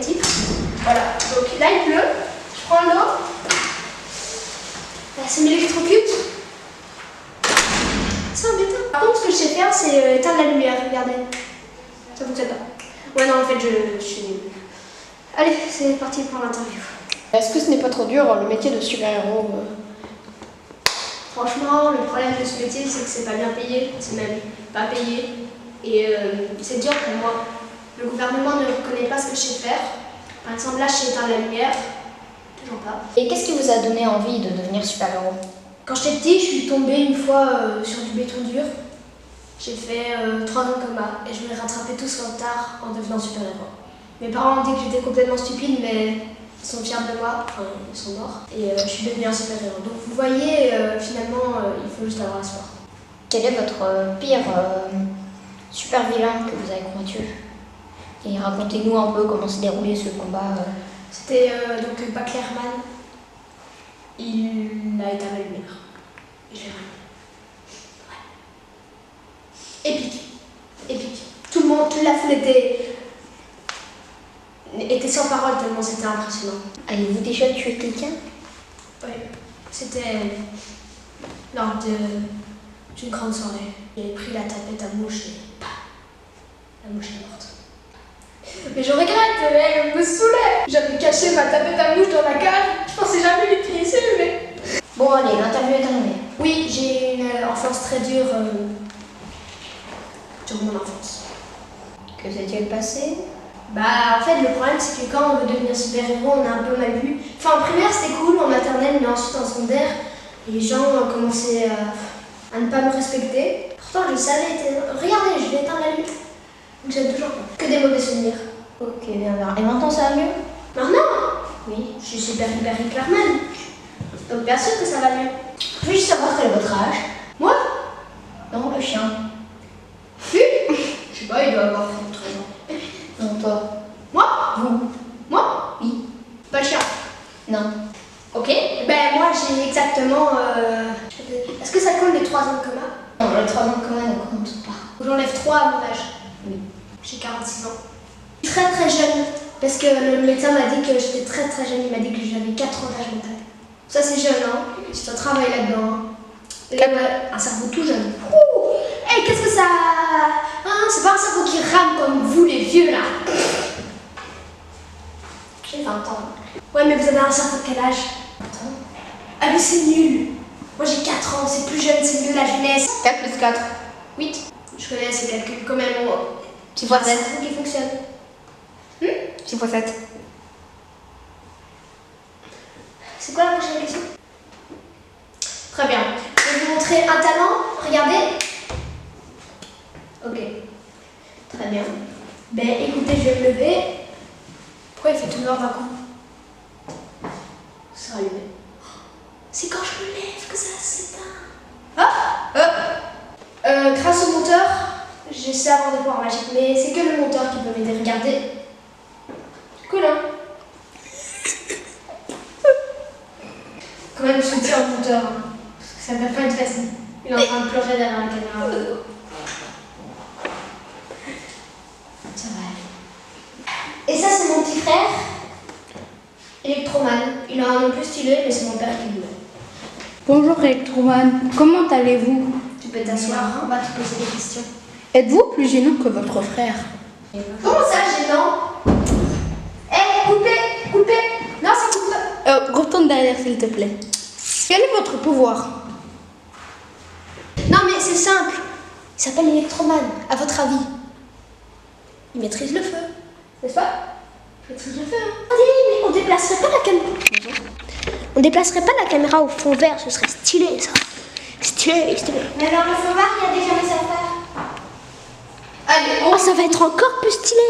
négatif. Voilà, donc là il pleut, je prends l'eau, ça m'électrocute. C'est embêtant. Par contre, ce que je sais faire, c'est éteindre la lumière, regardez. Ça fonctionne pas. Ouais, non, en fait, je suis nulle. Allez, c'est parti pour l'interview. Est-ce que ce n'est pas trop dur le métier de super-héros Franchement, le problème de ce métier, c'est que c'est pas bien payé, c'est même pas payé. Et c'est dur pour moi. Le gouvernement ne reconnaît pas ce que je sais faire. Par exemple, là, je sais éteindre la lumière. Toujours pas. Et qu'est-ce qui vous a donné envie de devenir super-héros? Quand j'étais petit, je suis tombée une fois sur du béton dur. J'ai fait 3 ans de coma et je voulais rattraper tout ce retard en devenant super-héros. Mes parents ont dit que j'étais complètement stupide, mais ils sont fiers de moi, enfin ils sont morts, et je suis devenue un super-héros. Donc vous voyez, finalement, il faut juste avoir espoir. Quel est votre pire super-vilain que vous avez combattu? Et racontez-nous un peu comment s'est déroulé ce combat. C'était donc Baclerman. Il a éteint la lumière. Et j'ai rien. Ouais. Épique. Épique. Tout le monde, toute la foule était sans parole tellement c'était impressionnant. Avez-vous déjà tué quelqu'un? Oui. C'était lors d'une grande soirée. J'ai pris la tapette à mouche et paf, la mouche est morte. Mais je regrette, elle me saoulait. J'avais caché ma tapette à mouche dans la cave. Je pensais jamais l'utiliser, mais... Bon allez, l'interview est terminée. Oui, j'ai une enfance très dure sur mon enfance. Que s'est-il passé? Bah en fait le problème c'est que quand on veut devenir super-héros on a un peu mal vu. Enfin en primaire c'était cool, en maternelle, mais ensuite en secondaire, les gens commençaient à ne pas me respecter. Pourtant je savais, regardez, je vais éteindre la lumière. Donc j'aime toujours pas. Que des mauvais souvenirs. Ok, bien, bien. Et maintenant ça va mieux? Maintenant, Oui. je suis super Clarman. Donc bien sûr que ça va mieux. Je veux juste savoir quel est votre âge? Moi? Non, le chien. Je sais pas, il doit avoir 13 ans. Non, toi. Moi? Vous? Moi? Oui. Pas le chien. Non. Ok. Ben moi j'ai exactement... Est-ce que ça compte les 3 ans de coma? Non, les 3 ans de coma ne comptent pas. J'enlève 3 à mon âge. Oui. J'ai 46 ans. Très très jeune, parce que le médecin m'a dit que j'étais très très jeune, il m'a dit que j'avais 4 ans d'âge mental. Ça c'est jeune, hein. C'est un travail là-dedans. Hein. Et ouais, un cerveau tout jeune. Hey, qu'est-ce que ça... Hein, c'est pas un cerveau qui rame comme vous les vieux là. J'ai 20 ans. Ouais, mais vous avez un cerveau de quel âge? 20 ans. Ah mais c'est nul. Moi j'ai 4 ans, c'est plus jeune, c'est mieux la jeunesse. 4 plus 4. 8. Je connais ces calculs quand même. 6 fois 7. C'est un cerveau qui fonctionne. 6 fois 7. C'est quoi la prochaine question? Très bien. Je vais vous montrer un talent. Regardez. Ok. Très bien. Ben écoutez, je vais me lever. Pourquoi il fait tout noir d'un coup? Ça va allumer. C'est quand je me lève que ça s'éteint. Grâce au monteur, j'essaie d'avoir des pouvoirs magiques, mais c'est que le monteur qui peut m'aider. Regardez. Cool, hein? Quand même, je soutiens au monteur, hein, parce que ça ne va pas être facile. Il est en train de pleurer derrière la caméra. Ça va aller. Et ça, c'est mon petit frère, Electroman. Il a un nom plus stylé, mais c'est mon père qui le met. Bonjour Electroman, comment allez-vous? Tu peux t'asseoir, on va te poser des questions. Êtes-vous plus gênant que votre frère? Comment ça, gênant? Coupez! Non, ça coupe pas. Retourne derrière s'il te plaît. Quel est votre pouvoir? Non, mais c'est simple. Il s'appelle Electroman, à votre avis. Il maîtrise le feu, n'est-ce pas? Il maîtrise le feu, hein? Mais on déplacerait pas la caméra. On déplacerait pas la caméra au fond vert, ce serait stylé, ça. Stylé. Mais alors, le fond vert, il y a déjà mes affaires. Allez, ça va être encore plus stylé.